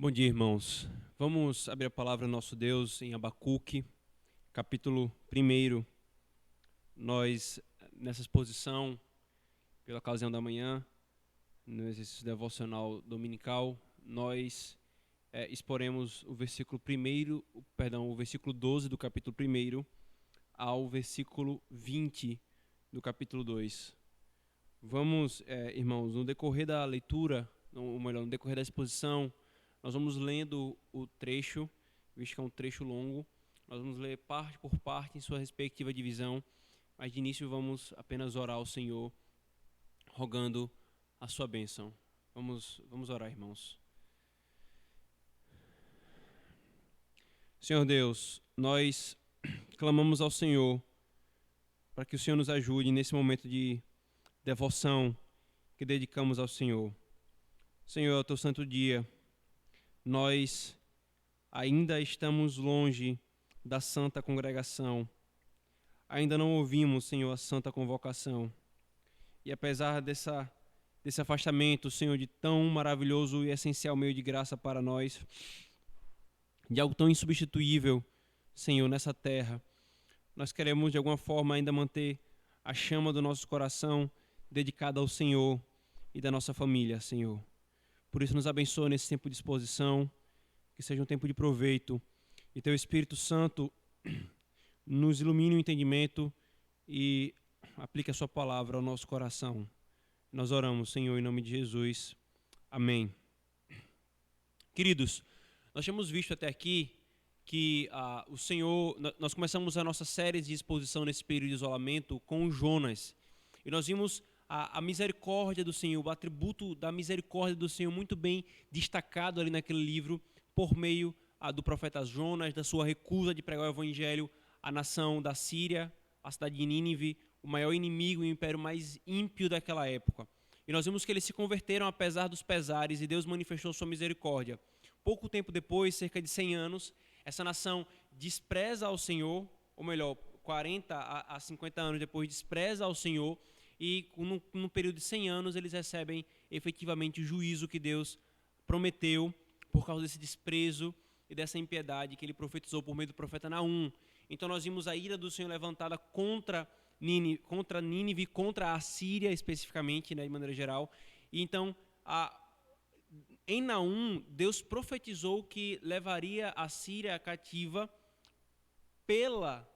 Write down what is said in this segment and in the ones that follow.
Bom dia, irmãos. Vamos abrir a palavra do nosso Deus em Abacuque, capítulo 1. Nós, nessa exposição, pela ocasião da manhã, no exercício devocional dominical, nós exporemos o versículo 12 do capítulo 1 ao versículo 20 do capítulo 2. Vamos, irmãos, no decorrer da leitura, ou melhor, no decorrer da exposição, nós vamos lendo o trecho, visto que é um trecho longo. Nós vamos ler parte por parte em sua respectiva divisão, mas de início vamos apenas orar ao Senhor, rogando a sua bênção. Vamos orar, irmãos. Senhor Deus, nós clamamos ao Senhor para que o Senhor nos ajude nesse momento de devoção que dedicamos ao Senhor. Senhor, é o teu santo dia. Nós ainda estamos longe da santa congregação. Ainda não ouvimos, Senhor, a santa convocação. E apesar desse afastamento, Senhor, de tão maravilhoso e essencial meio de graça para nós, de algo tão insubstituível, Senhor, nessa terra, nós queremos de alguma forma ainda manter a chama do nosso coração dedicada ao Senhor e da nossa família, Senhor. Por isso nos abençoa nesse tempo de exposição, que seja um tempo de proveito, e Teu Espírito Santo nos ilumine o entendimento e aplique a Sua palavra ao nosso coração. Nós oramos, Senhor, em nome de Jesus. Amém. Queridos, nós temos visto até aqui que o Senhor, nós começamos a nossa série de exposição nesse período de isolamento com Jonas, e nós vimos a misericórdia do Senhor, o atributo da misericórdia do Senhor muito bem destacado ali naquele livro, por meio do profeta Jonas, da sua recusa de pregar o evangelho à nação da Síria, a cidade de Nínive, o maior inimigo e o império mais ímpio daquela época. E nós vimos que eles se converteram apesar dos pesares e Deus manifestou sua misericórdia. Pouco tempo depois, cerca de 100 anos, essa nação despreza ao Senhor, ou melhor, 40 a 50 anos depois, despreza ao Senhor, e num período de 100 anos eles recebem efetivamente o juízo que Deus prometeu por causa desse desprezo e dessa impiedade que ele profetizou por meio do profeta Naum. Então nós vimos a ira do Senhor levantada contra Nínive, contra a Síria especificamente, né, de maneira geral. E então, em Naum, Deus profetizou que levaria a Síria cativa pela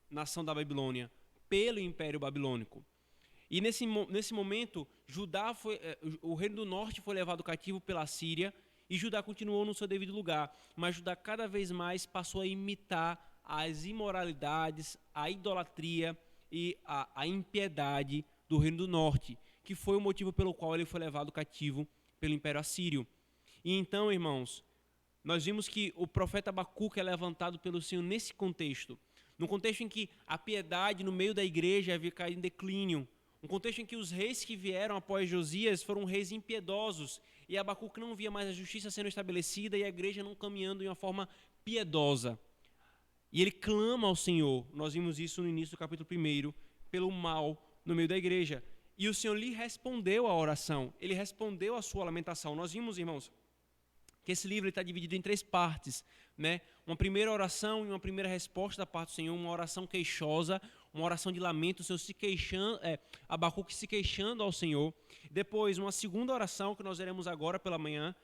nação da Babilônia, pelo Império Babilônico. E nesse momento, o reino do norte foi levado cativo pela Síria, e Judá continuou no seu devido lugar, mas Judá cada vez mais passou a imitar as imoralidades, a idolatria e a impiedade do reino do norte, que foi o motivo pelo qual ele foi levado cativo pelo Império Assírio. E então, irmãos, nós vimos que o profeta Abacuque é levantado pelo Senhor nesse contexto, num contexto em que a piedade no meio da igreja havia caído em declínio, um contexto em que os reis que vieram após Josias foram reis impiedosos, e Abacuque não via mais a justiça sendo estabelecida e a igreja não caminhando de uma forma piedosa. E ele clama ao Senhor, nós vimos isso no início do capítulo 1, pelo mal no meio da igreja. E o Senhor lhe respondeu à oração, ele respondeu à sua lamentação. Nós vimos, irmãos, que esse livro está dividido em 3 partes, né? Uma primeira oração e uma primeira resposta da parte do Senhor, uma oração queixosa, uma oração de lamento, o Senhor se queixando, Abacuque se queixando ao Senhor. Depois, uma segunda oração, que nós veremos agora pela manhã,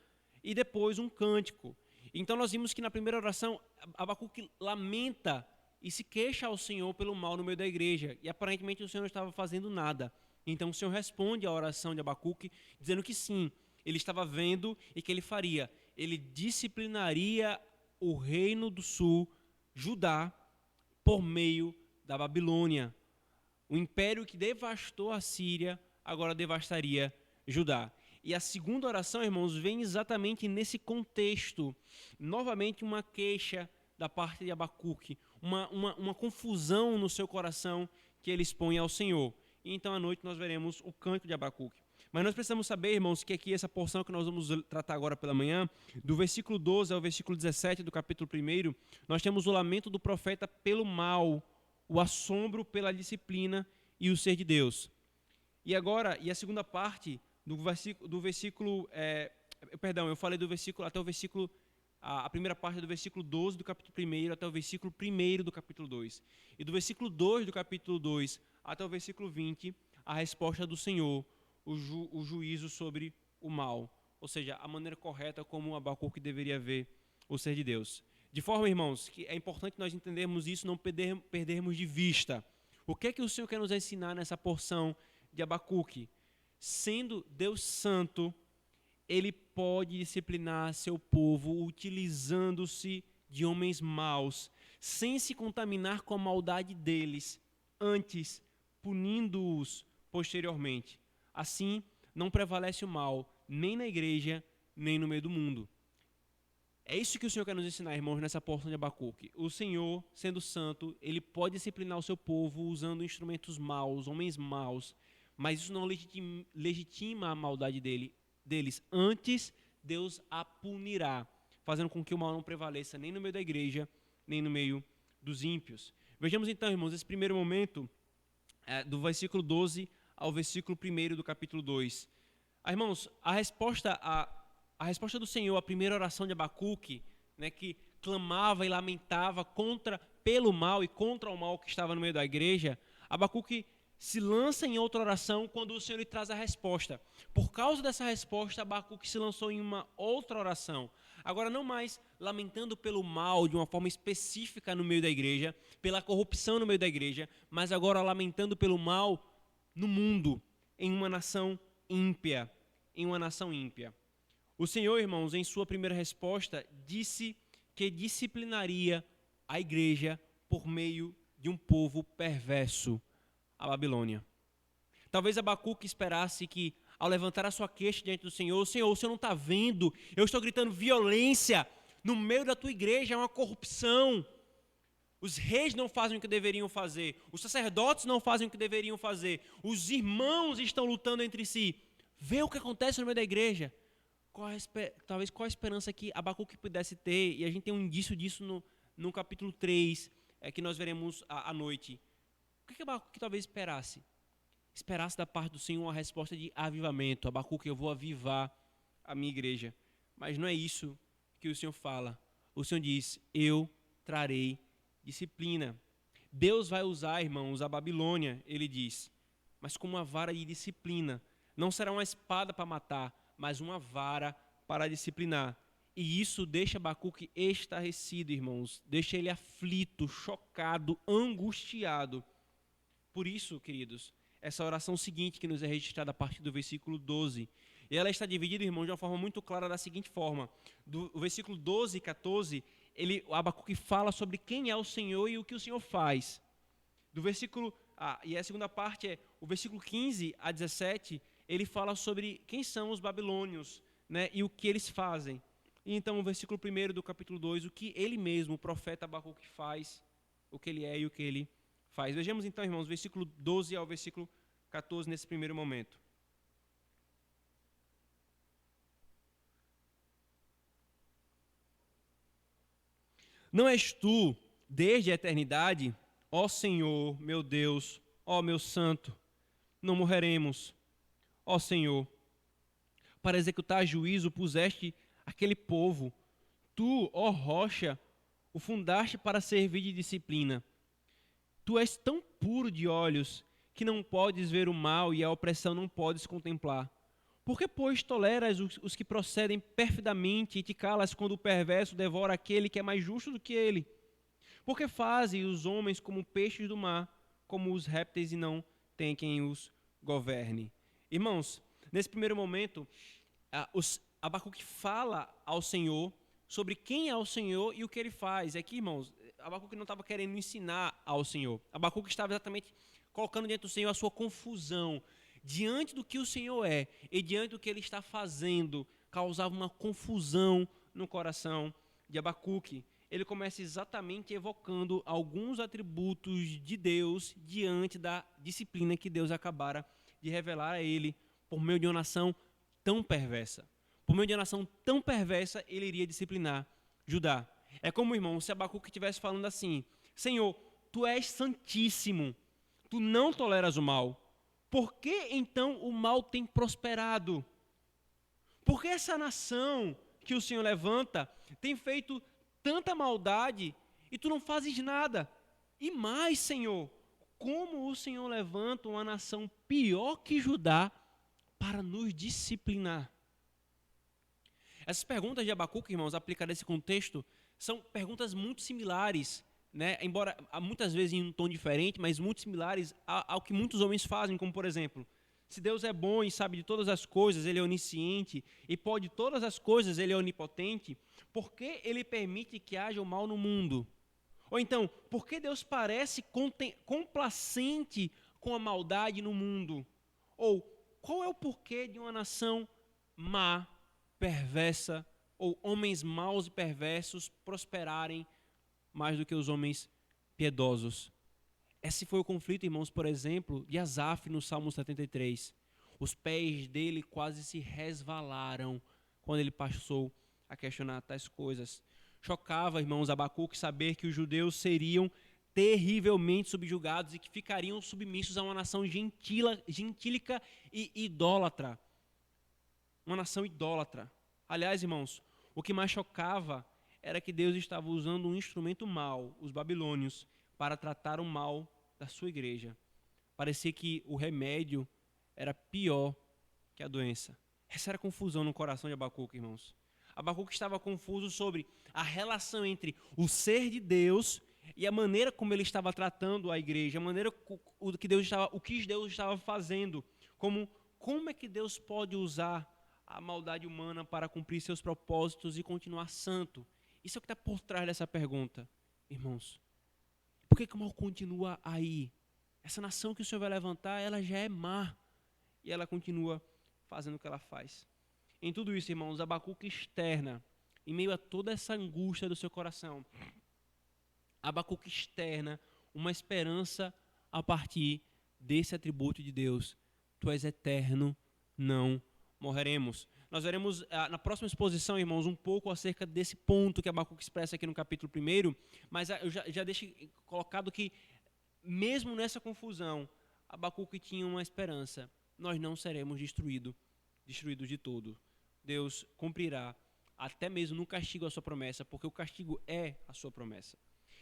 e depois um cântico. Então nós vimos que na primeira oração, Abacuque lamenta e se queixa ao Senhor pelo mal no meio da igreja, e aparentemente o Senhor não estava fazendo nada. Então o Senhor responde à oração de Abacuque, dizendo que sim, ele estava vendo e que ele faria. Ele disciplinaria o reino do sul, Judá, por meio da Babilônia. O império que devastou a Síria, agora devastaria Judá. E a segunda oração, irmãos, vem exatamente nesse contexto. Novamente uma queixa da parte de Abacuque, uma confusão no seu coração que ele expõe ao Senhor. E então à noite nós veremos o canto de Abacuque. Mas nós precisamos saber, irmãos, que aqui essa porção que nós vamos tratar agora pela manhã, do versículo 12 ao versículo 17 do capítulo 1, nós temos o lamento do profeta pelo mal, o assombro pela disciplina e o ser de Deus. E agora, a segunda parte do versículo Perdão, eu falei do versículo até o versículo, a primeira parte do versículo 12 do capítulo 1 até o versículo 1 do capítulo 2. E do versículo 2 do capítulo 2 até o versículo 20, a resposta do Senhor, o juízo sobre o mal. Ou seja, a maneira correta como Abacuque deveria ver o ser de Deus. De forma, irmãos, que é importante nós entendermos isso, não perdermos de vista. O que é que o Senhor quer nos ensinar nessa porção de Abacuque? Sendo Deus santo, Ele pode disciplinar seu povo utilizando-se de homens maus, sem se contaminar com a maldade deles, antes punindo-os posteriormente. Assim, não prevalece o mal, nem na igreja, nem no meio do mundo. É isso que o Senhor quer nos ensinar, irmãos, nessa porção de Abacuque. O Senhor, sendo santo, Ele pode disciplinar o seu povo usando instrumentos maus, homens maus, mas isso não legitima a maldade deles. Antes, Deus a punirá, fazendo com que o mal não prevaleça nem no meio da igreja, nem no meio dos ímpios. Vejamos então, irmãos, esse primeiro momento, do versículo 12 ao versículo 1 do capítulo 2. Irmãos, a resposta do Senhor à primeira oração de Abacuque, né, que clamava e lamentava pelo mal e contra o mal que estava no meio da igreja, Abacuque se lança em outra oração quando o Senhor lhe traz a resposta. Por causa dessa resposta, Abacuque se lançou em uma outra oração. Agora, não mais lamentando pelo mal de uma forma específica no meio da igreja, pela corrupção no meio da igreja, mas agora lamentando pelo mal no mundo, em uma nação ímpia. O Senhor, irmãos, em sua primeira resposta, disse que disciplinaria a igreja por meio de um povo perverso, a Babilônia. Talvez Abacuque esperasse que, ao levantar a sua queixa diante do Senhor, o Senhor não está vendo? Eu estou gritando violência no meio da tua igreja, é uma corrupção. Os reis não fazem o que deveriam fazer, os sacerdotes não fazem o que deveriam fazer, os irmãos estão lutando entre si. Vê o que acontece no meio da igreja. Talvez qual a esperança que Abacuque pudesse ter, e a gente tem um indício disso no capítulo 3, que nós veremos à noite. O que Abacuque talvez esperasse? Esperasse da parte do Senhor uma resposta de avivamento. Abacuque, eu vou avivar a minha igreja. Mas não é isso que o Senhor fala. O Senhor diz, eu trarei disciplina. Deus vai usar, irmãos, a Babilônia, ele diz, mas com uma vara de disciplina. Não será uma espada para matar, mas uma vara para disciplinar. E isso deixa Abacuque estarrecido, irmãos. Deixa ele aflito, chocado, angustiado. Por isso, queridos, essa oração seguinte que nos é registrada a partir do versículo 12. E ela está dividida, irmãos, de uma forma muito clara da seguinte forma. Do versículo 12 e 14, Abacuque fala sobre quem é o Senhor e o que o Senhor faz. E a segunda parte é o versículo 15 a 17, ele fala sobre quem são os babilônios, né, e o que eles fazem. E então o versículo 1 do capítulo 2, o que ele mesmo, o profeta Abacuque, faz, o que ele é e o que ele faz. Vejamos então, irmãos, versículo 12 ao versículo 14 nesse primeiro momento. Não és tu, desde a eternidade, ó Senhor, meu Deus, ó meu santo, não morreremos. Ó Senhor, para executar juízo puseste aquele povo. Tu, ó rocha, o fundaste para servir de disciplina. Tu és tão puro de olhos que não podes ver o mal e a opressão não podes contemplar. Por que, pois, toleras os que procedem perfidamente e te calas quando o perverso devora aquele que é mais justo do que ele? Por que fazes os homens como peixes do mar, como os répteis e não tem quem os governe? Irmãos, nesse primeiro momento, Abacuque fala ao Senhor sobre quem é o Senhor e o que ele faz. Aqui, irmãos, Abacuque não estava querendo ensinar ao Senhor. Abacuque estava exatamente colocando diante do Senhor a sua confusão. Diante do que o Senhor é e diante do que ele está fazendo, causava uma confusão no coração de Abacuque. Ele começa exatamente evocando alguns atributos de Deus diante da disciplina que Deus acabara de revelar a ele por meio de uma nação tão perversa. Por meio de uma nação tão perversa, ele iria disciplinar Judá. É como, irmão, se Abacuque estivesse falando assim, Senhor, tu és santíssimo, tu não toleras o mal. Por que então o mal tem prosperado? Porque essa nação que o Senhor levanta tem feito tanta maldade e tu não fazes nada. E mais, Senhor, como o Senhor levanta uma nação pior que Judá para nos disciplinar? Essas perguntas de Abacuque, irmãos, aplicadas nesse contexto, são perguntas muito similares, né? Embora muitas vezes em um tom diferente, mas muito similares ao que muitos homens fazem, como por exemplo, se Deus é bom e sabe de todas as coisas, Ele é onisciente e pode todas as coisas, Ele é onipotente, por que Ele permite que haja o mal no mundo? Ou então, por que Deus parece complacente com a maldade no mundo? Ou, qual é o porquê de uma nação má, perversa, ou homens maus e perversos prosperarem mais do que os homens piedosos? Esse foi o conflito, irmãos, por exemplo, de Asaf no Salmo 73. Os pés dele quase se resvalaram quando ele passou a questionar tais coisas. Chocava, irmãos, Abacuque saber que os judeus seriam terrivelmente subjugados e que ficariam submissos a uma nação gentílica e idólatra. Uma nação idólatra. Aliás, irmãos, o que mais chocava era que Deus estava usando um instrumento mau, os babilônios, para tratar o mal da sua igreja. Parecia que o remédio era pior que a doença. Essa era a confusão no coração de Abacuque, irmãos. Abacuque estava confuso sobre a relação entre o ser de Deus e a maneira como ele estava tratando a igreja, a maneira o que Deus estava fazendo, como é que Deus pode usar a maldade humana para cumprir seus propósitos e continuar santo? Isso é o que está por trás dessa pergunta, irmãos. Por que o mal continua aí? Essa nação que o Senhor vai levantar, ela já é má. E ela continua fazendo o que ela faz. Em tudo isso, irmãos, Abacuque externa, em meio a toda essa angústia do seu coração, Abacuque externa uma esperança a partir desse atributo de Deus. Tu és eterno, não morreremos. Nós veremos na próxima exposição, irmãos, um pouco acerca desse ponto que Abacuque expressa aqui no capítulo 1, mas eu já deixo colocado que, mesmo nessa confusão, Abacuque tinha uma esperança: nós não seremos destruídos de todo. Deus cumprirá até mesmo no castigo a sua promessa, porque o castigo é a sua promessa.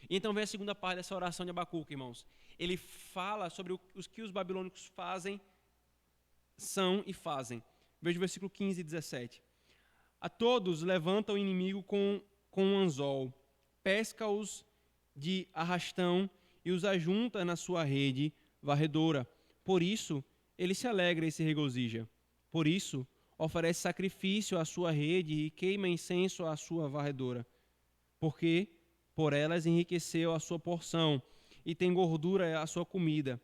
E então vem a segunda parte dessa oração de Abacuque, irmãos. Ele fala sobre os que os babilônicos são e fazem. Veja o versículo 15 e 17. A todos levanta o inimigo com um anzol, pesca-os de arrastão e os ajunta na sua rede varredora. Por isso, ele se alegra e se regozija. Por isso, oferece sacrifício à sua rede e queima incenso à sua varredora. Porque por elas enriqueceu a sua porção e tem gordura a sua comida.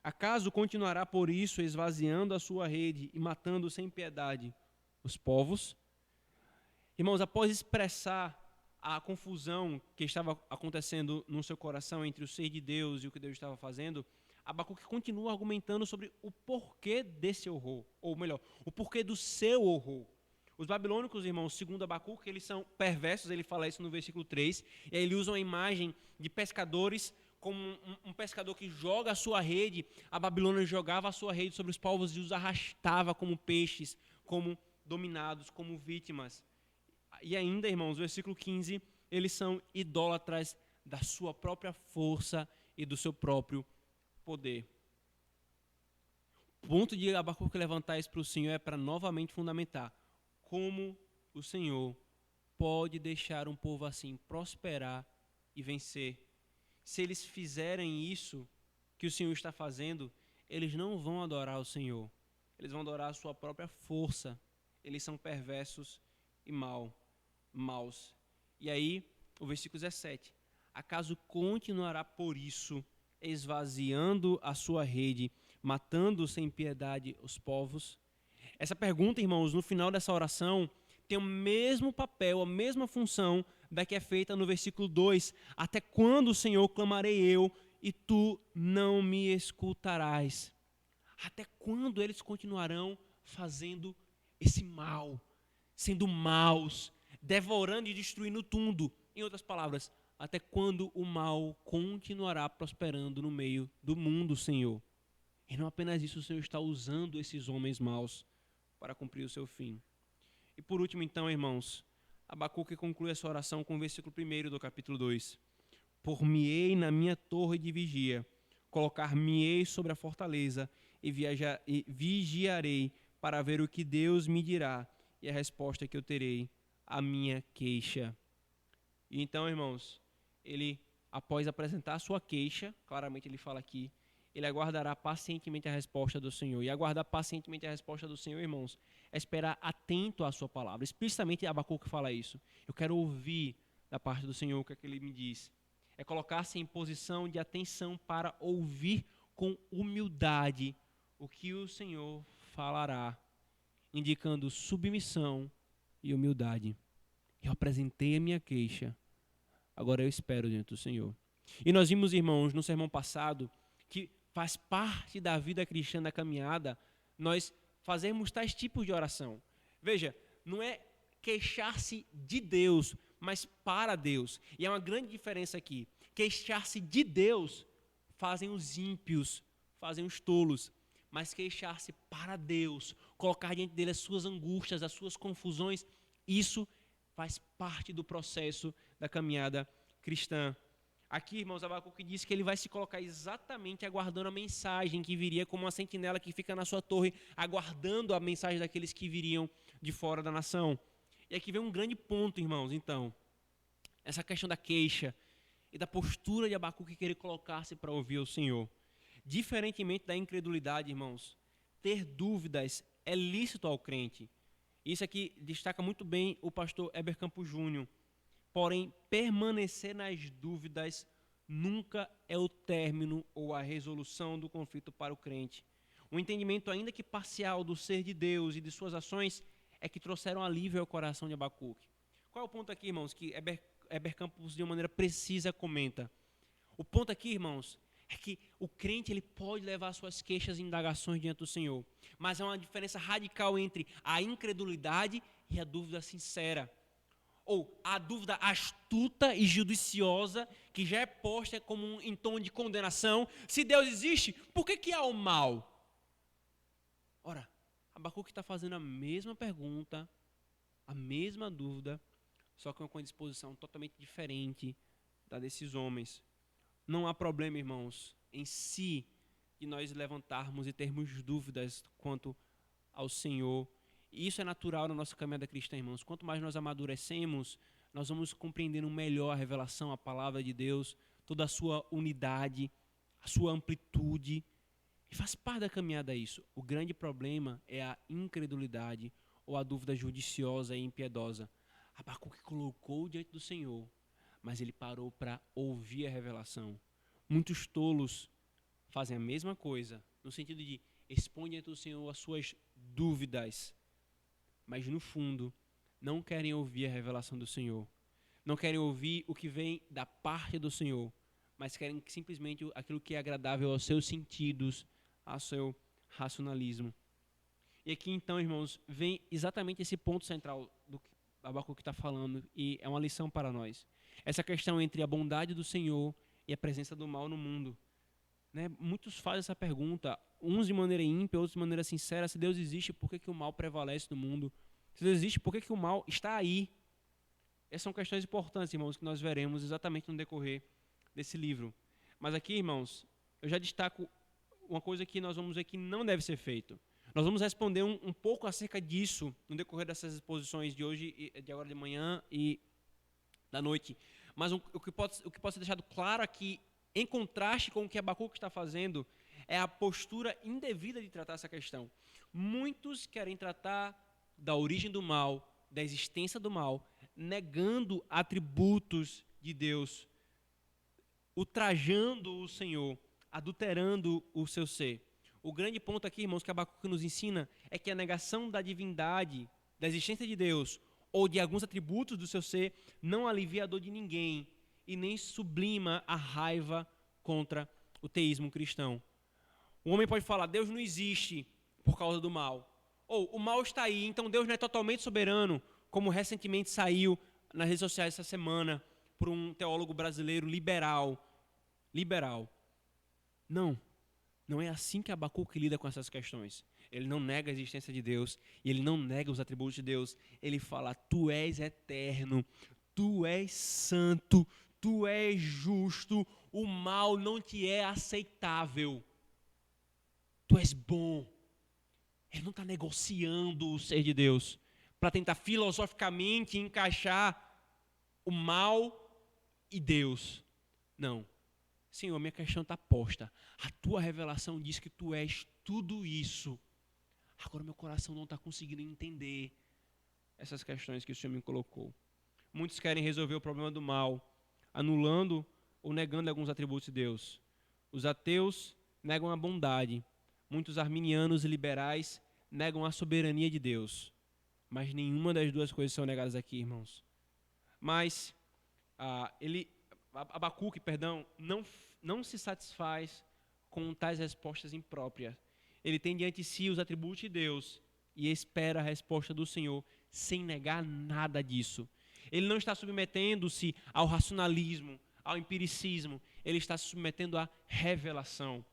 Acaso continuará por isso esvaziando a sua rede e matando sem piedade os povos? Irmãos, após expressar a confusão que estava acontecendo no seu coração entre o ser de Deus e o que Deus estava fazendo, Abacuque continua argumentando sobre o porquê desse horror, ou melhor, o porquê do seu horror. Os babilônicos, irmãos, segundo Abacuque, eles são perversos, ele fala isso no versículo 3, e aí ele usa uma imagem de pescadores, como um pescador que joga a sua rede. A Babilônia jogava a sua rede sobre os povos e os arrastava como peixes, como dominados, como vítimas. E ainda, irmãos, versículo 15, eles são idólatras da sua própria força e do seu próprio poder. O ponto de Abacuque levantar isso para o Senhor é para novamente fundamentar como o Senhor pode deixar um povo assim prosperar e vencer. Se eles fizerem isso que o Senhor está fazendo, eles não vão adorar o Senhor. Eles vão adorar a sua própria força. Eles são perversos e maus. E aí, o versículo 17. Acaso continuará por isso, esvaziando a sua rede, matando sem piedade os povos? Essa pergunta, irmãos, no final dessa oração, tem o mesmo papel, a mesma função da que é feita no versículo 2. Até quando, Senhor, clamarei eu e tu não me escutarás? Até quando eles continuarão fazendo esse mal, sendo maus, devorando e destruindo tudo? Em outras palavras, até quando o mal continuará prosperando no meio do mundo, Senhor? E não apenas isso, o Senhor está usando esses homens maus para cumprir o seu fim. E por último, então, irmãos, Abacuque conclui a sua oração com o versículo 1 do capítulo 2. Por-me-ei na minha torre de vigia, colocar-me-ei sobre a fortaleza e vigiarei para ver o que Deus me dirá e a resposta que eu terei à minha queixa. E então, irmãos, ele, após apresentar a sua queixa, claramente ele fala aqui, ele aguardará pacientemente a resposta do Senhor. E aguardar pacientemente a resposta do Senhor, irmãos, é esperar atento à sua palavra. Explicitamente Abacuque fala isso. Eu quero ouvir da parte do Senhor o que é que ele me diz. É colocar-se em posição de atenção para ouvir com humildade o que o Senhor falará, indicando submissão e humildade. Eu apresentei a minha queixa, agora eu espero diante do Senhor. E nós vimos, irmãos, no sermão passado, que faz parte da vida cristã, da caminhada, nós fazermos tais tipos de oração. Veja, não é queixar-se de Deus, mas para Deus. E é uma grande diferença aqui. Queixar-se de Deus fazem os ímpios, fazem os tolos. Mas queixar-se para Deus, colocar diante dele as suas angústias, as suas confusões, isso faz parte do processo da caminhada cristã. Aqui, irmãos, Abacuque diz que ele vai se colocar exatamente aguardando a mensagem que viria, como uma sentinela que fica na sua torre, aguardando a mensagem daqueles que viriam de fora da nação. E aqui vem um grande ponto, irmãos, então, essa questão da queixa e da postura de Abacuque querer colocar-se para ouvir o Senhor. Diferentemente da incredulidade, irmãos, ter dúvidas é lícito ao crente. Isso aqui destaca muito bem o pastor Heber Campos Júnior. Porém, permanecer nas dúvidas nunca é o término ou a resolução do conflito para o crente. O entendimento, ainda que parcial, do ser de Deus e de suas ações é que trouxeram alívio ao coração de Abacuque. Qual é o ponto aqui, irmãos, que Heber Campos, de uma maneira precisa, comenta? O ponto aqui, irmãos, é que o crente ele pode levar suas queixas e indagações diante do Senhor, mas há uma diferença radical entre a incredulidade e a dúvida sincera. Ou a dúvida astuta e judiciosa, que já é posta como em tom de condenação. Se Deus existe, por que há o mal? Ora, Abacuque está fazendo a mesma pergunta, a mesma dúvida, só que com uma disposição totalmente diferente da desses homens. Não há problema, irmãos, em si, de nós levantarmos e termos dúvidas quanto ao Senhor. E isso é natural na nossa caminhada cristã, irmãos. Quanto mais nós amadurecemos, nós vamos compreendendo melhor a revelação, a palavra de Deus, toda a sua unidade, a sua amplitude. E faz parte da caminhada isso. O grande problema é a incredulidade ou a dúvida judiciosa e impiedosa. Abacuque colocou diante do Senhor, mas ele parou para ouvir a revelação. Muitos tolos fazem a mesma coisa, no sentido de expõe diante do Senhor as suas dúvidas, mas no fundo não querem ouvir a revelação do Senhor. Não querem ouvir o que vem da parte do Senhor, mas querem simplesmente aquilo que é agradável aos seus sentidos, ao seu racionalismo. E aqui então, irmãos, vem exatamente esse ponto central do que Abacuque está falando, e é uma lição para nós. Essa questão entre a bondade do Senhor e a presença do mal no mundo. Né? Muitos fazem essa pergunta, uns de maneira ímpia, outros de maneira sincera: se Deus existe, por que o mal prevalece no mundo? Se Deus existe, por que o mal está aí? Essas são questões importantes, irmãos, que nós veremos exatamente no decorrer desse livro. Mas aqui, irmãos, eu já destaco uma coisa que nós vamos ver que não deve ser feito. Nós vamos responder um pouco acerca disso no decorrer dessas exposições de hoje, de agora de manhã e da noite. Mas o que pode ser deixado claro aqui, em contraste com o que Abacuque está fazendo, é a postura indevida de tratar essa questão. Muitos querem tratar da origem do mal, da existência do mal, negando atributos de Deus, ultrajando o Senhor, adulterando o seu ser. O grande ponto aqui, irmãos, que Abacuque nos ensina é que a negação da divindade, da existência de Deus, ou de alguns atributos do seu ser, não alivia a dor de ninguém e nem sublima a raiva contra o teísmo cristão. O homem pode falar: Deus não existe por causa do mal. Ou o mal está aí, então Deus não é totalmente soberano, como recentemente saiu nas redes sociais essa semana por um teólogo brasileiro liberal. Não Não é assim que Abacuque lida com essas questões. Ele não nega a existência de Deus, e ele não nega os atributos de Deus. Ele fala: tu és eterno, tu és santo, tu és justo, o mal não te é aceitável. Tu és bom. Ele não está negociando o ser de Deus para tentar filosoficamente encaixar o mal e Deus. Não. Senhor, minha questão está posta. A tua revelação diz que tu és tudo isso. Agora meu coração não está conseguindo entender essas questões que o Senhor me colocou. Muitos querem resolver o problema do mal, anulando ou negando alguns atributos de Deus. Os ateus negam a bondade. Muitos arminianos e liberais negam a soberania de Deus. Mas nenhuma das duas coisas são negadas aqui, irmãos. Mas Abacuque, não se satisfaz com tais respostas impróprias. Ele tem diante de si os atributos de Deus e espera a resposta do Senhor sem negar nada disso. Ele não está submetendo-se ao racionalismo, ao empiricismo. Ele está se submetendo à revelação.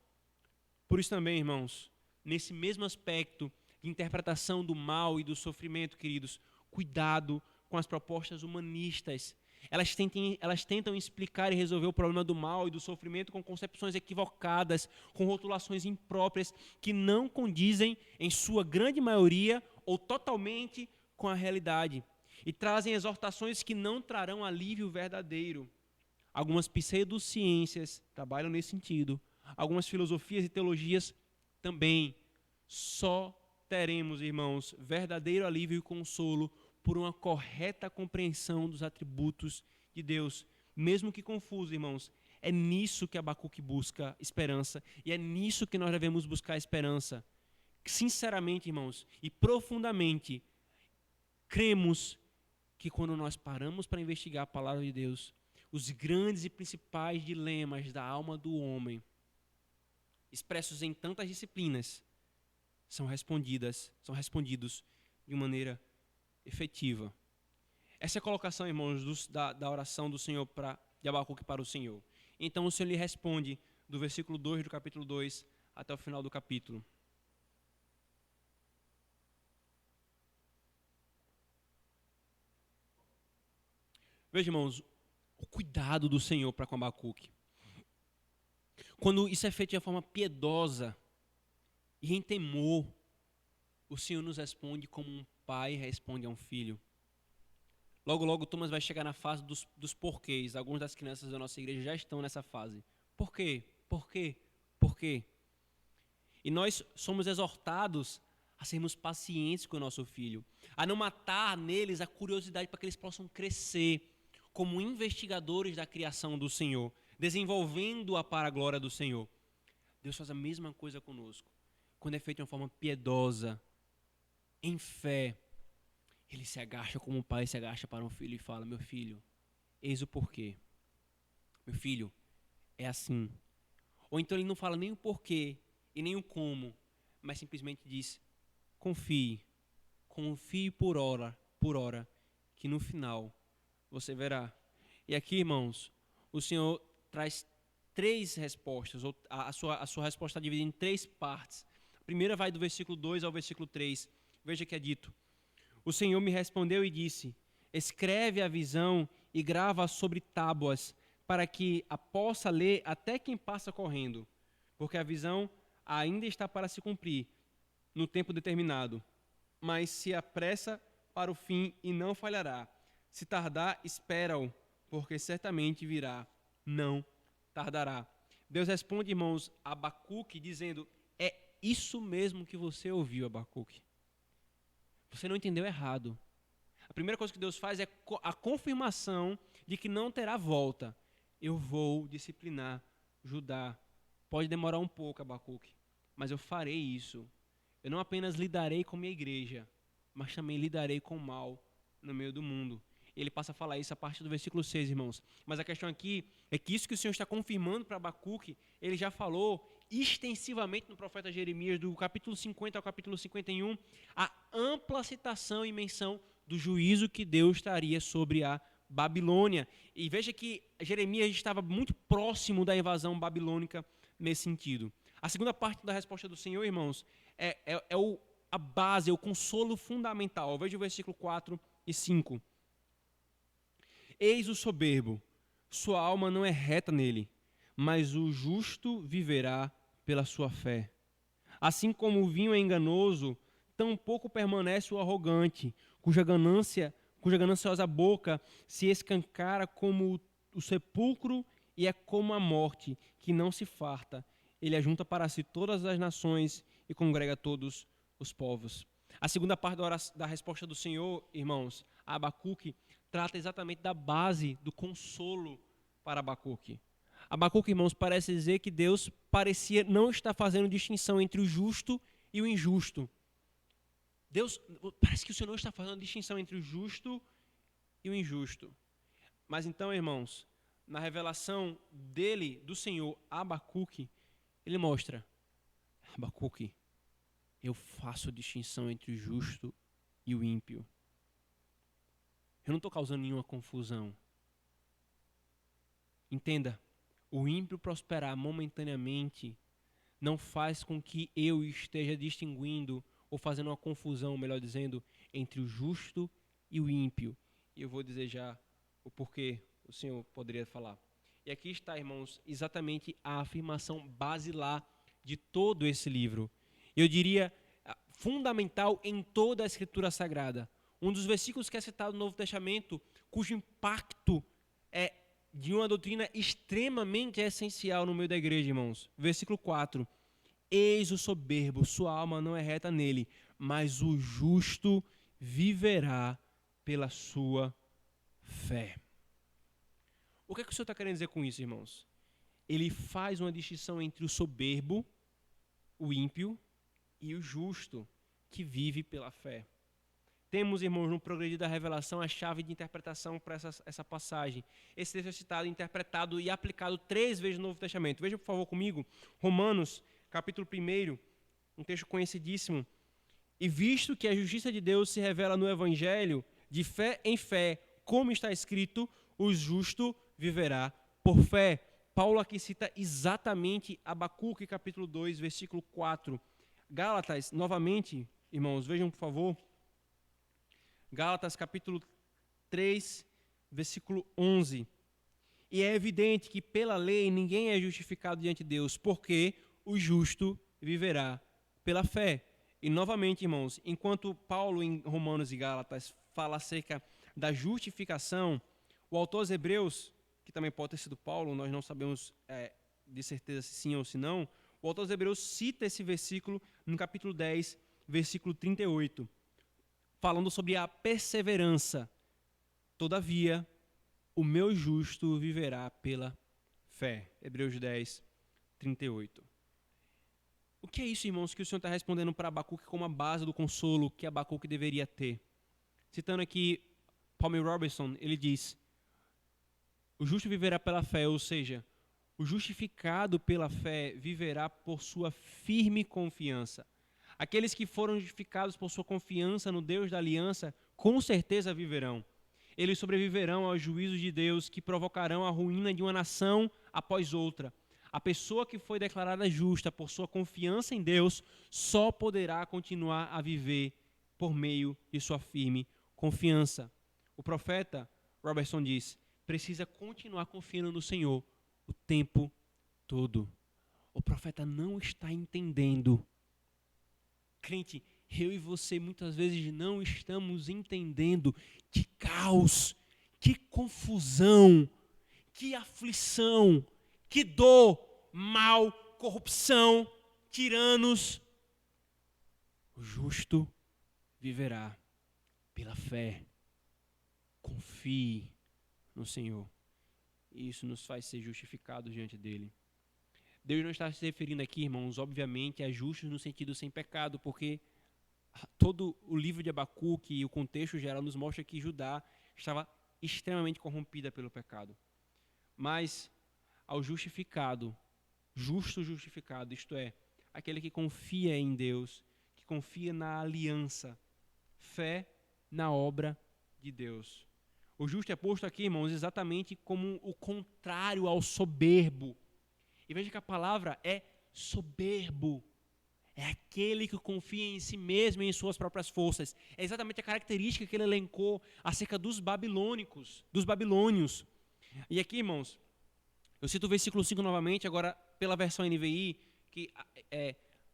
Por isso também, irmãos, nesse mesmo aspecto de interpretação do mal e do sofrimento, queridos, cuidado com as propostas humanistas. Elas tentam explicar e resolver o problema do mal e do sofrimento com concepções equivocadas, com rotulações impróprias, que não condizem, em sua grande maioria, ou totalmente com a realidade. E trazem exortações que não trarão alívio verdadeiro. Algumas pseudociências trabalham nesse sentido. Algumas filosofias e teologias também. Só teremos, irmãos, verdadeiro alívio e consolo por uma correta compreensão dos atributos de Deus. Mesmo que confuso, irmãos, é nisso que Abacuque busca esperança e é nisso que nós devemos buscar esperança. Sinceramente, irmãos, e profundamente, cremos que quando nós paramos para investigar a palavra de Deus, os grandes e principais dilemas da alma do homem, expressos em tantas disciplinas, são respondidos de maneira efetiva. Essa é a colocação, irmãos, da oração do Senhor de Abacuque para o Senhor. Então o Senhor lhe responde do versículo 2 do capítulo 2 até o final do capítulo. Veja, irmãos, o cuidado do Senhor para com Abacuque. Quando isso é feito de uma forma piedosa e em temor, o Senhor nos responde como um pai responde a um filho. Logo, logo, Thomas vai chegar na fase dos porquês. Algumas das crianças da nossa igreja já estão nessa fase. Por quê? Por quê? Por quê? E nós somos exortados a sermos pacientes com o nosso filho, a não matar neles a curiosidade para que eles possam crescer como investigadores da criação do Senhor, desenvolvendo-a para a glória do Senhor. Deus faz a mesma coisa conosco. Quando é feito de uma forma piedosa, em fé, ele se agacha como um pai se agacha para um filho e fala: meu filho, eis o porquê. Meu filho, é assim. Ou então ele não fala nem o porquê e nem o como, mas simplesmente diz: confie por hora, que no final você verá. E aqui, irmãos, o Senhor traz 3 respostas, ou a sua resposta está dividida em 3 partes. A primeira vai do versículo 2 ao versículo 3. Veja que é dito: o Senhor me respondeu e disse: escreve a visão e grava sobre tábuas, para que a possa ler até quem passa correndo, porque a visão ainda está para se cumprir no tempo determinado, mas se apressa para o fim e não falhará. Se tardar, espera-o, porque certamente virá, não tardará. Deus responde, irmãos, a Abacuque dizendo: é isso mesmo que você ouviu, Abacuque. Você não entendeu errado. A primeira coisa que Deus faz é a confirmação de que não terá volta. Eu vou disciplinar Judá. Pode demorar um pouco, Abacuque, mas eu farei isso. Eu não apenas lidarei com minha igreja, mas também lidarei com o mal no meio do mundo. Ele passa a falar isso a partir do versículo 6, irmãos. Mas a questão aqui é que isso que o Senhor está confirmando para Abacuque, ele já falou extensivamente no profeta Jeremias, do capítulo 50 ao capítulo 51, a ampla citação e menção do juízo que Deus traria sobre a Babilônia. E veja que Jeremias estava muito próximo da invasão babilônica nesse sentido. A segunda parte da resposta do Senhor, irmãos, a base, é o consolo fundamental. Veja o versículo 4 e 5. Eis o soberbo, sua alma não é reta nele, mas o justo viverá pela sua fé. Assim como o vinho é enganoso, tampouco permanece o arrogante, cuja gananciosa boca se escancara como o sepulcro e é como a morte, que não se farta. Ele ajunta para si todas as nações e congrega todos os povos. A segunda parte da resposta do Senhor, irmãos, a Abacuque, trata exatamente da base do consolo para Abacuque. Abacuque, irmãos, parece dizer que Deus parecia não estar fazendo distinção entre o justo e o injusto. Parece que o Senhor não está fazendo distinção entre o justo e o injusto. Mas então, irmãos, na revelação dele, do Senhor, a Abacuque, ele mostra: Abacuque, eu faço distinção entre o justo e o ímpio. Eu não estou causando nenhuma confusão. Entenda, o ímpio prosperar momentaneamente não faz com que eu esteja distinguindo ou fazendo uma confusão, melhor dizendo, entre o justo e o ímpio. E eu vou dizer já o porquê o Senhor poderia falar. E aqui está, irmãos, exatamente a afirmação basilar de todo esse livro. Eu diria fundamental em toda a Escritura Sagrada. Um dos versículos que é citado no Novo Testamento, cujo impacto é de uma doutrina extremamente essencial no meio da igreja, irmãos. Versículo 4. Eis o soberbo, sua alma não é reta nele, mas o justo viverá pela sua fé. O que é que o Senhor está querendo dizer com isso, irmãos? Ele faz uma distinção entre o soberbo, o ímpio, e o justo, que vive pela fé. Temos, irmãos, no progredir da revelação, a chave de interpretação para essa passagem. Esse texto é citado, interpretado e aplicado 3 vezes no Novo Testamento. Veja, por favor, comigo, Romanos, capítulo 1, um texto conhecidíssimo. E visto que a justiça de Deus se revela no Evangelho, de fé em fé, como está escrito, o justo viverá por fé. Paulo aqui cita exatamente Abacuque, capítulo 2, versículo 4. Gálatas, novamente, irmãos, vejam, por favor. Gálatas, capítulo 3, versículo 11. E é evidente que pela lei ninguém é justificado diante de Deus, porque o justo viverá pela fé. E novamente, irmãos, enquanto Paulo em Romanos e Gálatas fala acerca da justificação, o autor aos Hebreus, que também pode ter sido Paulo, nós não sabemos de certeza se sim ou se não, o autor aos Hebreus cita esse versículo no capítulo 10, versículo 38, falando sobre a perseverança. Todavia, o meu justo viverá pela fé. Hebreus 10, 38. O que é isso, irmãos, que o Senhor está respondendo para Abacuque como a base do consolo que Abacuque deveria ter? Citando aqui Palmer Robertson, ele diz: o justo viverá pela fé, ou seja, o justificado pela fé viverá por sua firme confiança. Aqueles que foram justificados por sua confiança no Deus da aliança, com certeza viverão. Eles sobreviverão aos juízos de Deus que provocarão a ruína de uma nação após outra. A pessoa que foi declarada justa por sua confiança em Deus só poderá continuar a viver por meio de sua firme confiança. O profeta Robertson diz: precisa continuar confiando no Senhor o tempo todo. O profeta não está entendendo. Crente, eu e você muitas vezes não estamos entendendo que caos, que confusão, que aflição, que dor, mal, corrupção, tiranos. O justo viverá pela fé. Confie no Senhor. Isso nos faz ser justificados diante dele. Deus não está se referindo aqui, irmãos, obviamente, a justos no sentido sem pecado, porque todo o livro de Abacuque e o contexto geral nos mostra que Judá estava extremamente corrompida pelo pecado. Mas ao justificado, justo justificado, isto é, aquele que confia em Deus, que confia na aliança, fé na obra de Deus. O justo é posto aqui, irmãos, exatamente como o contrário ao soberbo. E veja que a palavra é soberbo. É aquele que confia em si mesmo e em suas próprias forças. É exatamente a característica que ele elencou acerca dos babilônicos, dos babilônios. E aqui, irmãos, eu cito o versículo 5 novamente, agora pela versão NVI, que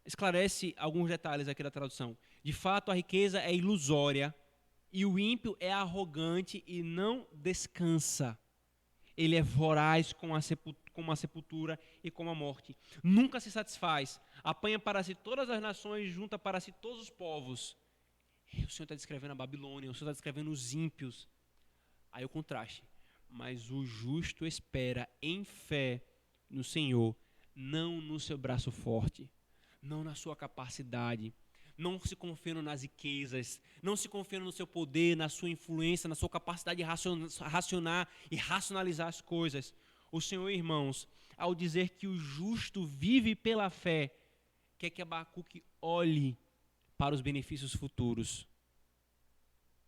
esclarece alguns detalhes aqui da tradução. De fato, a riqueza é ilusória e o ímpio é arrogante e não descansa. Ele é voraz como a sepultura e como a morte. Nunca se satisfaz. Apanha para si todas as nações, junta para si todos os povos. E o Senhor está descrevendo a Babilônia, o Senhor está descrevendo os ímpios. Aí o contraste. Mas o justo espera em fé no Senhor, não no seu braço forte, não na sua capacidade, não se confiando nas riquezas, não se confiando no seu poder, na sua influência, na sua capacidade de racionar e racionalizar as coisas. O Senhor, irmãos, ao dizer que o justo vive pela fé, quer que Abacuque olhe para os benefícios futuros.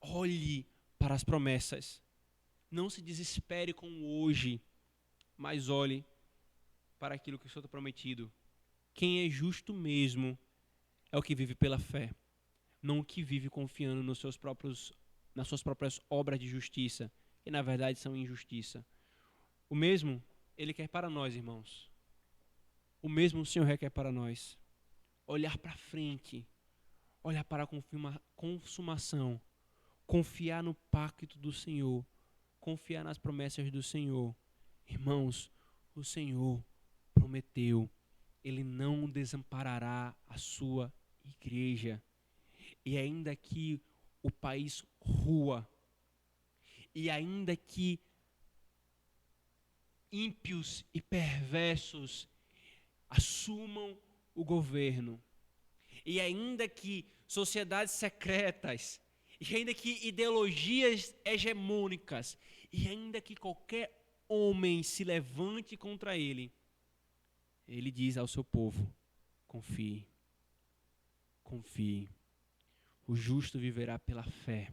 Olhe para as promessas. Não se desespere com o hoje, mas olhe para aquilo que o Senhor tem prometido. Quem é justo mesmo é o que vive pela fé, não o que vive confiando nas suas próprias obras de justiça, que na verdade são injustiça. O mesmo Ele quer para nós, irmãos. O mesmo o Senhor requer para nós. Olhar para frente, olhar para a consumação, confiar no pacto do Senhor, confiar nas promessas do Senhor. Irmãos, o Senhor prometeu, Ele não desamparará a sua igreja. E ainda que o país rua, e ainda que ímpios e perversos assumam o governo, e ainda que sociedades secretas, e ainda que ideologias hegemônicas, e ainda que qualquer homem se levante contra ele, ele diz ao seu povo: confie, confie. O justo viverá pela fé,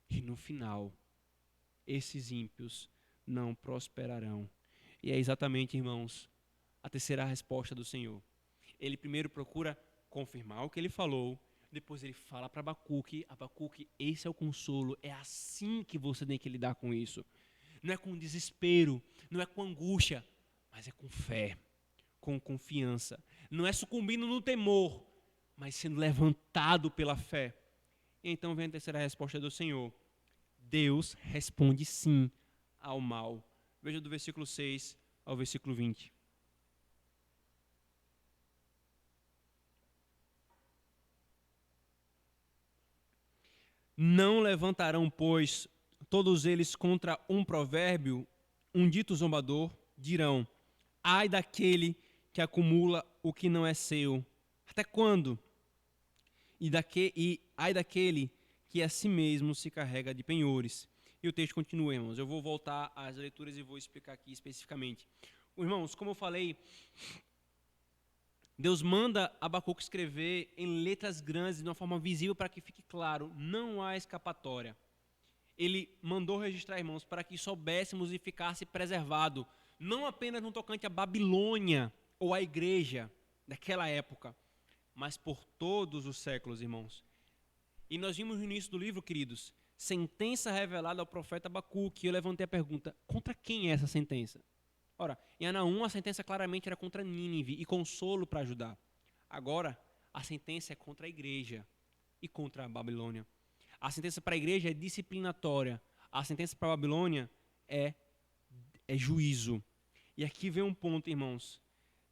e no final, esses ímpios não prosperarão. E é exatamente, irmãos, a terceira resposta do Senhor. Ele primeiro procura confirmar o que ele falou, depois ele fala para Abacuque: Abacuque, esse é o consolo, é assim que você tem que lidar com isso. Não é com desespero, não é com angústia, mas é com fé, com confiança. Não é sucumbindo no temor, mas sendo levantado pela fé. E então vem a terceira resposta do Senhor. Deus responde sim ao mal. Veja do versículo 6 ao versículo 20. Não levantarão, pois, todos eles contra um provérbio, um dito zombador, dirão: ai daquele que acumula o que não é seu. Até quando? E ai daquele que a si mesmo se carrega de penhores. E o texto continua, irmãos. Eu vou voltar às leituras e vou explicar aqui especificamente. Irmãos, como eu falei, Deus manda Abacuque escrever em letras grandes, de uma forma visível, para que fique claro: não há escapatória. Ele mandou registrar, irmãos, para que soubéssemos e ficasse preservado, não apenas no tocante à Babilônia ou à igreja daquela época, mas por todos os séculos, irmãos. E nós vimos no início do livro, queridos, sentença revelada ao profeta Abacuque. Eu levantei a pergunta: contra quem é essa sentença? Ora, em Ana 1 a sentença claramente era contra Nínive e consolo para ajudar. Agora, a sentença é contra a igreja e contra a Babilônia. A sentença para a igreja é disciplinatória. A sentença para a Babilônia é juízo. E aqui vem um ponto, irmãos.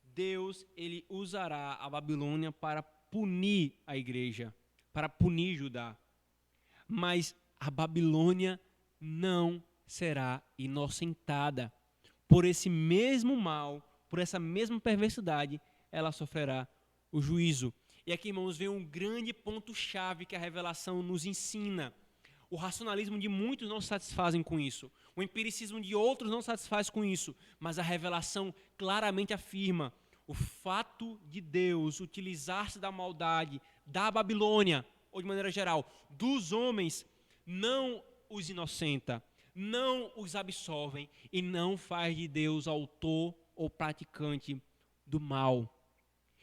Deus, ele usará a Babilônia para punir a igreja, para punir Judá. Mas a Babilônia não será inocentada. Por esse mesmo mal, por essa mesma perversidade, ela sofrerá o juízo. E aqui, irmãos, vem um grande ponto-chave que a revelação nos ensina. O racionalismo de muitos não se satisfazem com isso. O empiricismo de outros não se satisfaz com isso. Mas a revelação claramente afirma: o fato de Deus utilizar-se da maldade da Babilônia, ou de maneira geral, dos homens, não os inocenta, não os absolvem e não faz de Deus autor ou praticante do mal.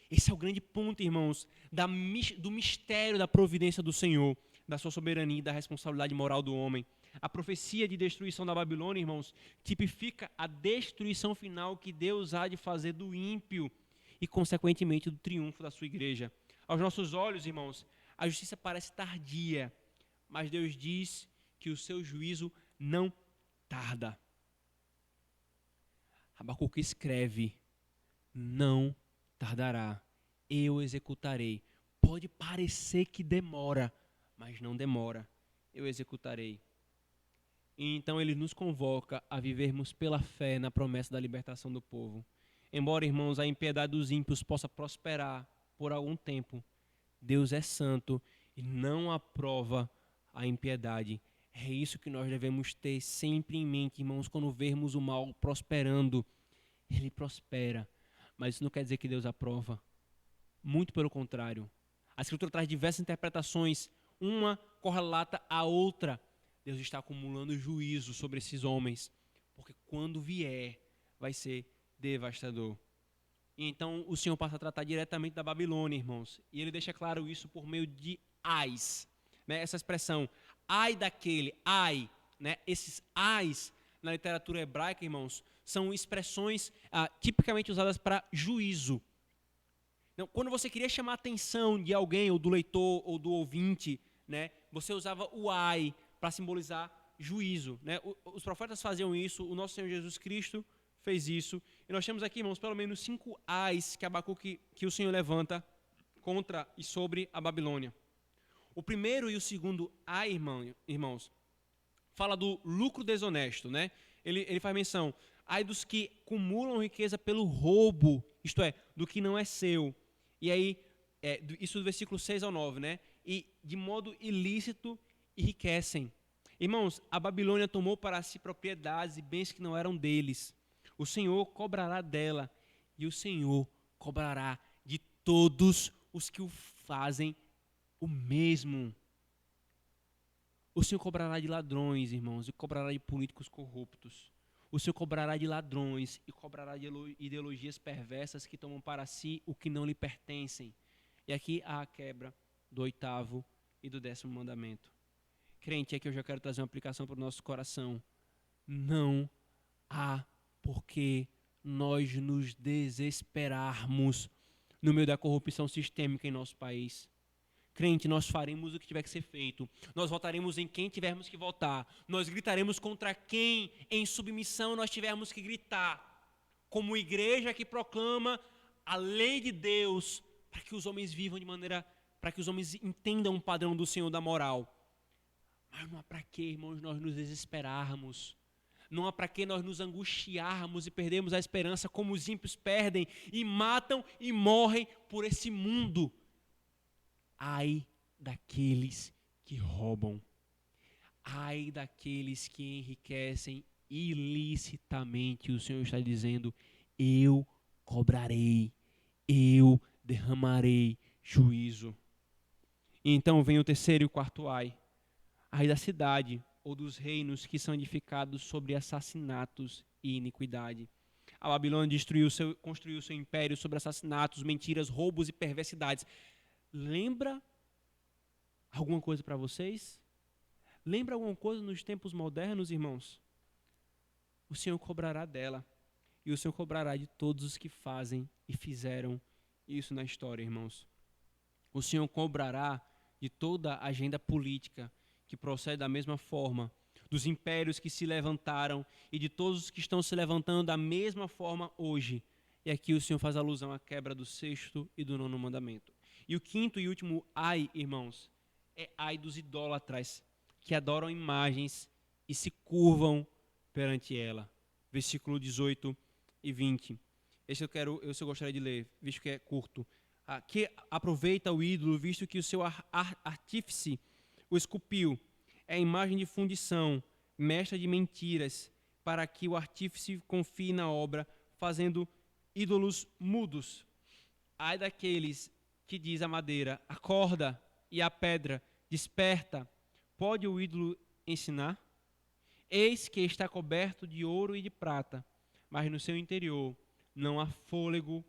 Esse é o grande ponto, irmãos, do mistério da providência do Senhor, da sua soberania e da responsabilidade moral do homem. A profecia de destruição da Babilônia, irmãos, tipifica a destruição final que Deus há de fazer do ímpio e, consequentemente, do triunfo da sua igreja. Aos nossos olhos, irmãos, a justiça parece tardia, mas Deus diz que o seu juízo não tarda. Abacuque escreve: não tardará, eu executarei. Pode parecer que demora, mas não demora, eu executarei. E então ele nos convoca a vivermos pela fé na promessa da libertação do povo. Embora, irmãos, a impiedade dos ímpios possa prosperar por algum tempo, Deus é santo e não aprova a impiedade. É isso que nós devemos ter sempre em mente, irmãos, quando vermos o mal prosperando. Ele prospera, mas isso não quer dizer que Deus aprova. Muito pelo contrário. A Escritura traz diversas interpretações, uma correlata à outra. Deus está acumulando juízo sobre esses homens, porque quando vier, vai ser devastador. E então o Senhor passa a tratar diretamente da Babilônia, irmãos. E ele deixa claro isso por meio de ais. Né? Essa expressão, ai daquele, ai, né? Esses ais na literatura hebraica, irmãos, são expressões tipicamente usadas para juízo. Então, quando você queria chamar a atenção de alguém, ou do leitor, ou do ouvinte, né, você usava o ai para simbolizar juízo. Né? Os profetas faziam isso, o nosso Senhor Jesus Cristo fez isso. E nós temos aqui, irmãos, pelo menos 5 ais que o Senhor levanta contra e sobre a Babilônia. O primeiro e o segundo ai, irmãos, fala do lucro desonesto. Né? Ele faz menção, ai dos que acumulam riqueza pelo roubo, isto é, do que não é seu. E aí, isso do versículo 6 ao 9, né? E de modo ilícito enriquecem. Irmãos, a Babilônia tomou para si propriedades e bens que não eram deles. O Senhor cobrará dela, e o Senhor cobrará de todos os que o fazem o mesmo. O Senhor cobrará de ladrões, irmãos, e cobrará de políticos corruptos. O Senhor cobrará de ladrões e cobrará de ideologias perversas que tomam para si o que não lhe pertencem. E aqui há a quebra do 8º e do 10º mandamento. Crente, é que eu já quero trazer uma aplicação para o nosso coração. Não há por que nós nos desesperarmos no meio da corrupção sistêmica em nosso país. Crente, nós faremos o que tiver que ser feito. Nós votaremos em quem tivermos que votar. Nós gritaremos contra quem em submissão nós tivermos que gritar. Como igreja que proclama a lei de Deus para que os homens vivam de maneira, para que os homens entendam o padrão do Senhor da moral. Mas não há para que, irmãos, nós nos desesperarmos. Não há para que nós nos angustiarmos e perdermos a esperança como os ímpios perdem e matam e morrem por esse mundo. Ai daqueles que roubam. Ai daqueles que enriquecem ilicitamente. O Senhor está dizendo, eu cobrarei, eu derramarei juízo. E então vem o terceiro e o quarto ai. Ai da cidade ou dos reinos que são edificados sobre assassinatos e iniquidade. A Babilônia construiu seu império sobre assassinatos, mentiras, roubos e perversidades. Lembra alguma coisa para vocês? Lembra alguma coisa nos tempos modernos, irmãos? O Senhor cobrará dela. E o Senhor cobrará de todos os que fazem e fizeram isso na história, irmãos. O Senhor cobrará de toda a agenda política que procede da mesma forma, dos impérios que se levantaram e de todos os que estão se levantando da mesma forma hoje. E aqui o Senhor faz alusão à quebra do 6º e do 9º mandamento. E o quinto e último ai, irmãos, é ai dos idólatras que adoram imagens e se curvam perante ela. Versículo 18 e 20. Esse eu gostaria de ler, visto que é curto. Que aproveita o ídolo, visto que o seu artífice o esculpiu. É a imagem de fundição, mestra de mentiras, para que o artífice confie na obra, fazendo ídolos mudos. Ai daqueles que diz a madeira, acorda, e a pedra, desperta. Pode o ídolo ensinar? Eis que está coberto de ouro e de prata, mas no seu interior não há fôlego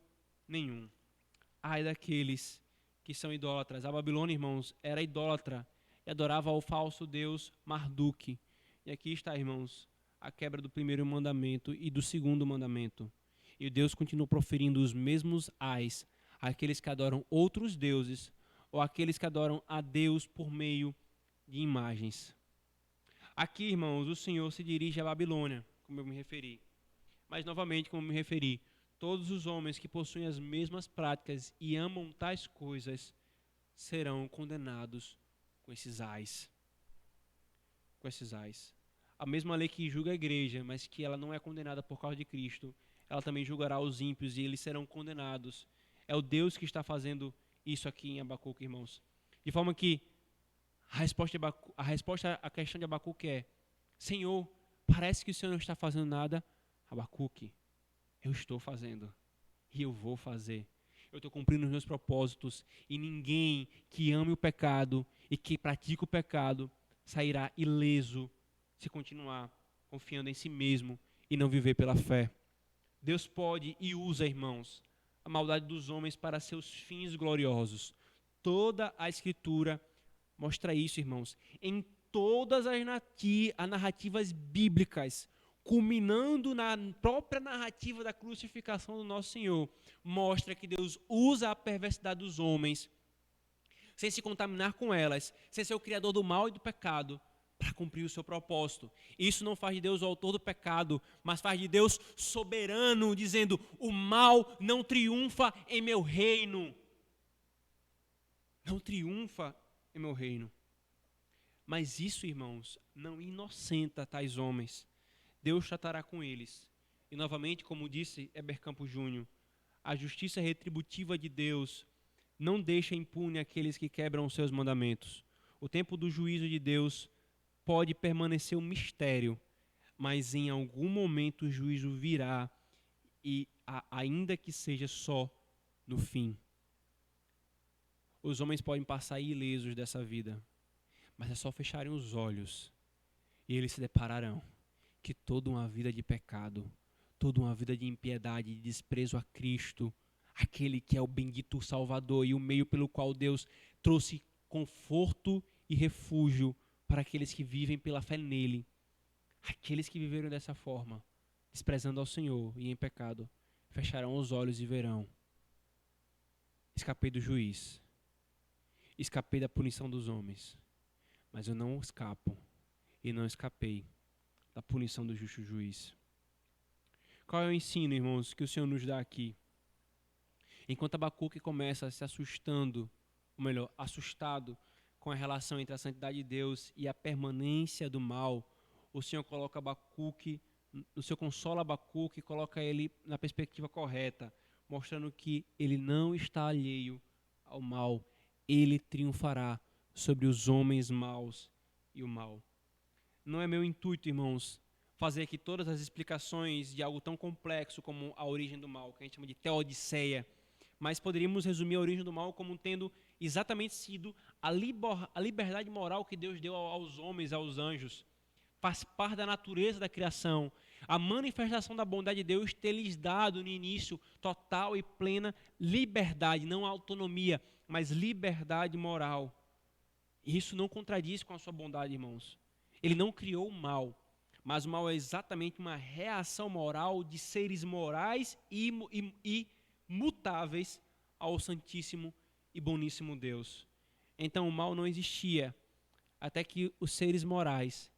nenhum. Ai daqueles que são idólatras. A Babilônia, irmãos, era idólatra e adorava ao falso deus Marduk. E aqui está, irmãos, a quebra do primeiro mandamento e do segundo mandamento. E Deus continua proferindo os mesmos ais àqueles que adoram outros deuses ou àqueles que adoram a Deus por meio de imagens. Aqui, irmãos, o Senhor se dirige à Babilônia, como eu me referi. Mas, novamente, como eu me referi, todos os homens que possuem as mesmas práticas e amam tais coisas serão condenados com esses ais. Com esses ais. A mesma lei que julga a igreja, mas que ela não é condenada por causa de Cristo, ela também julgará os ímpios e eles serão condenados. É o Deus que está fazendo isso aqui em Abacuque, irmãos. De forma que a resposta à questão de Abacuque é: Senhor, parece que o Senhor não está fazendo nada. Abacuque, eu estou fazendo e eu vou fazer. Eu estou cumprindo os meus propósitos e ninguém que ame o pecado e que pratique o pecado sairá ileso se continuar confiando em si mesmo e não viver pela fé. Deus pode e usa, irmãos, a maldade dos homens para seus fins gloriosos. Toda a Escritura mostra isso, irmãos. Em todas as narrativas bíblicas, culminando na própria narrativa da crucificação do nosso Senhor, mostra que Deus usa a perversidade dos homens, sem se contaminar com elas, sem ser o criador do mal e do pecado, para cumprir o seu propósito. Isso não faz de Deus o autor do pecado, mas faz de Deus soberano, dizendo: o mal não triunfa em meu reino. Não triunfa em meu reino. Mas isso, irmãos, não inocenta tais homens. Deus tratará com eles. E novamente, como disse Heber Campos Júnior, a justiça retributiva de Deus não deixa impune aqueles que quebram os seus mandamentos. O tempo do juízo de Deus pode permanecer um mistério, mas em algum momento o juízo virá, e ainda que seja só no fim. Os homens podem passar ilesos dessa vida, mas é só fecharem os olhos e eles se depararão que toda uma vida de pecado, toda uma vida de impiedade, de desprezo a Cristo, aquele que é o bendito Salvador e o meio pelo qual Deus trouxe conforto e refúgio para aqueles que vivem pela fé nele. Aqueles que viveram dessa forma, desprezando ao Senhor e em pecado, fecharão os olhos e verão: escapei do juiz, escapei da punição dos homens, mas eu não escapo e não escapei da punição do justo juiz. Qual é o ensino, irmãos, que o Senhor nos dá aqui? Enquanto Abacuque começa se assustando, ou melhor, assustado com a relação entre a santidade de Deus e a permanência do mal, o Senhor coloca Abacuque, o Senhor consola Abacuque e coloca ele na perspectiva correta, mostrando que ele não está alheio ao mal, ele triunfará sobre os homens maus e o mal. Não é meu intuito, irmãos, fazer aqui todas as explicações de algo tão complexo como a origem do mal, que a gente chama de teodiceia, mas poderíamos resumir a origem do mal como tendo exatamente sido a liberdade moral que Deus deu aos homens, aos anjos. Faz parte da natureza da criação. A manifestação da bondade de Deus ter lhes dado no início total e plena liberdade, não autonomia, mas liberdade moral. Isso não contradiz com a sua bondade, irmãos. Ele não criou o mal, mas o mal é exatamente uma reação moral de seres morais e mutáveis ao Santíssimo e Boníssimo Deus. Então o mal não existia até que os seres morais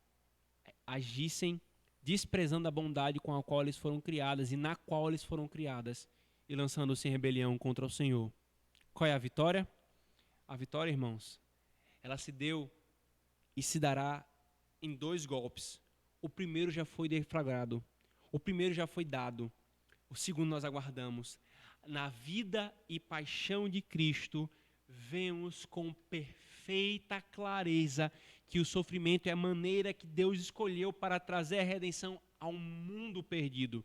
agissem desprezando a bondade com a qual eles foram criadas e na qual eles foram criadas e lançando-se em rebelião contra o Senhor. Qual é a vitória? A vitória, irmãos, ela se deu e se dará em 2 golpes. O primeiro já foi deflagrado, o primeiro já foi dado, o segundo nós aguardamos. Na vida e paixão de Cristo, vemos com perfeita clareza que o sofrimento é a maneira que Deus escolheu para trazer a redenção ao mundo perdido.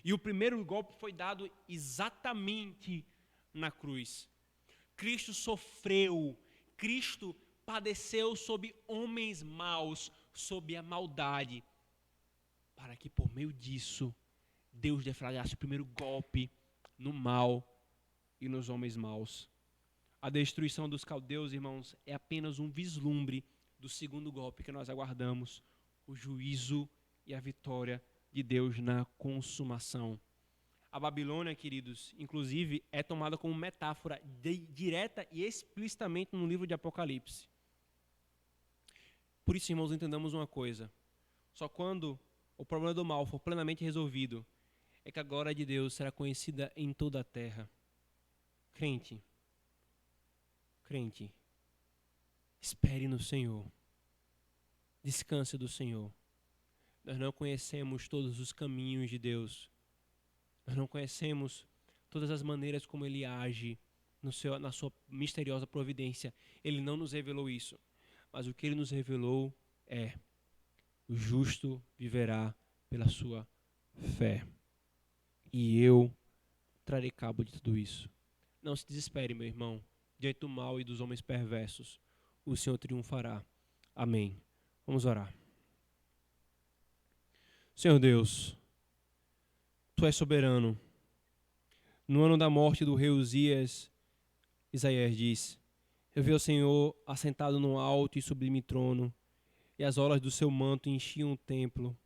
E o primeiro golpe foi dado exatamente na cruz. Cristo sofreu, Cristo padeceu sob homens maus, sob a maldade, para que por meio disso Deus deflagrasse o primeiro golpe no mal e nos homens maus. A destruição dos caldeus, irmãos, é apenas um vislumbre do segundo golpe que nós aguardamos, o juízo e a vitória de Deus na consumação. A Babilônia, queridos, inclusive, é tomada como metáfora direta e explicitamente no livro de Apocalipse. Por isso, irmãos, entendamos uma coisa. Só quando o problema do mal for plenamente resolvido, é que a glória de Deus será conhecida em toda a terra. Crente, espere no Senhor. Descanse do Senhor. Nós não conhecemos todos os caminhos de Deus. Nós não conhecemos todas as maneiras como Ele age na sua misteriosa providência. Ele não nos revelou isso. Mas o que Ele nos revelou é: o justo viverá pela sua fé. E eu trarei cabo de tudo isso. Não se desespere, meu irmão. Diante do mal e dos homens perversos, o Senhor triunfará. Amém. Vamos orar. Senhor Deus, Tu és soberano. No ano da morte do rei Uzias, Isaías diz: eu vi o Senhor assentado num alto e sublime trono, e as olas do seu manto enchiam o templo,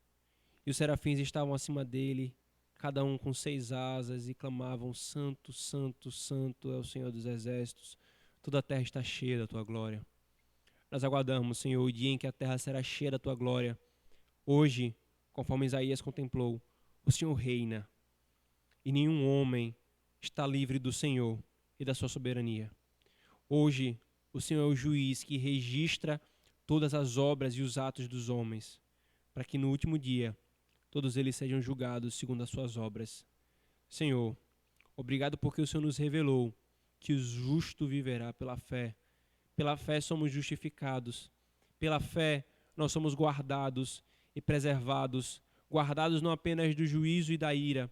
e os serafins estavam acima dele, cada um com 6 asas, e clamavam: Santo, Santo, Santo é o Senhor dos exércitos, toda a terra está cheia da Tua glória. Nós aguardamos, Senhor, o dia em que a terra será cheia da Tua glória. Hoje, conforme Isaías contemplou, o Senhor reina, e nenhum homem está livre do Senhor e da sua soberania. Hoje, o Senhor é o juiz que registra todas as obras e os atos dos homens, para que no último dia todos eles sejam julgados segundo as suas obras. Senhor, obrigado porque o Senhor nos revelou que o justo viverá pela fé. Pela fé somos justificados. Pela fé nós somos guardados e preservados, guardados não apenas do juízo e da ira,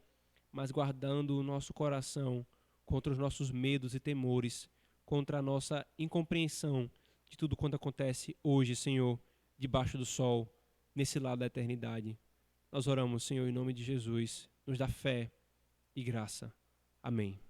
mas guardando o nosso coração contra os nossos medos e temores, contra a nossa incompreensão de tudo quanto acontece hoje, Senhor, debaixo do sol, nesse lado da eternidade. Nós oramos, Senhor, em nome de Jesus, nos dá fé e graça. Amém.